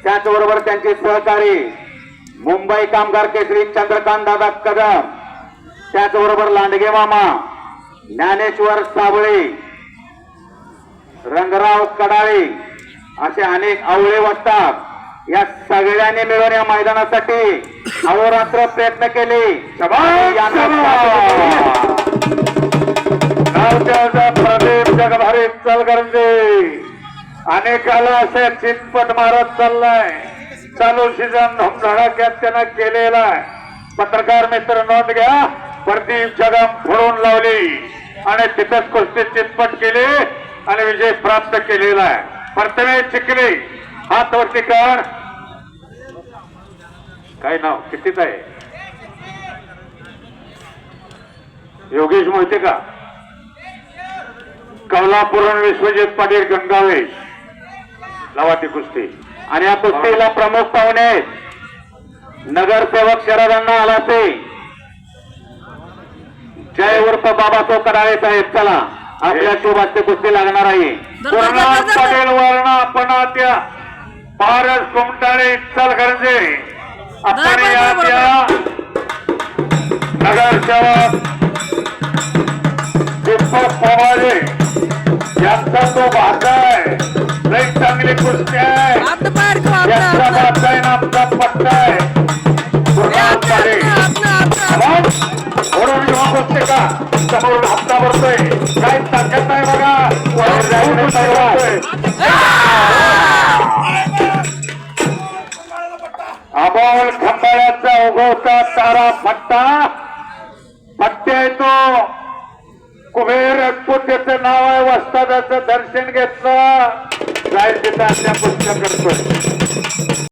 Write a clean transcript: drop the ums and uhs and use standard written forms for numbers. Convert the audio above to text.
त्याचबरोबर त्यांचे सहकारी मुंबई कामगार केसरी चंद्रकांत दादा कदम, त्याचबरोबर लांडगे मामा, ज्ञानेश्वर साबळे, रंगराव कडाळे असे अनेक आवळे वाटतात. या सगळ्यांनी मिळून या मैदानासाठी अहोरात्र प्रयत्न केले. प्रदीप जगभारी चलगरंजे अनेकाला असे चितपट मारत चाललाय. चालू सीझन धुमधडाक्यात त्यानं केलेला आहे. पत्रकार मित्र नोंद घ्या. प्रदीप जगम फोडून लावली आणि तिथंच कुस्ती चितपट केली आणि विजय प्राप्त केलेला आहे. प्रथमेश चिखले हात वरती कर. काय नाव कितीच आहे? योगेश मोहिते का? कमलापूर विश्वजित पाटील गंगावेश लावा ती कुस्ती. आणि या कुस्तीला प्रमुख पाहुणे नगरसेवक शरदांना आलासे जय उर्फ बाबासो कडाळे साहेब. चला आपल्या शुभ हस्ते कुस्ती लागणार आहे. पटेल वर्ण पणात्या पारस कुमटाळे चलगरंजे आपण या नगरसेवक दीपक पवारे यांचा तो भाग आहे. लई चांगली कुस्ती आहे. यांचा भाग आहे ना आमचा पट्टा आहे. म्हणून जेव्हा कुस्ती का समोरून हप्ता भरतोय काही ताकद नाही बघा. अमोल खंबाळ्याचा उगवता तारा फट्टा फट्टे येतो. कुबेर राजपूत त्याचं नाव आहे. वस्तादाचं दर्शन घेतलं जाईल तिथं अशा कुस्त्या करतोय.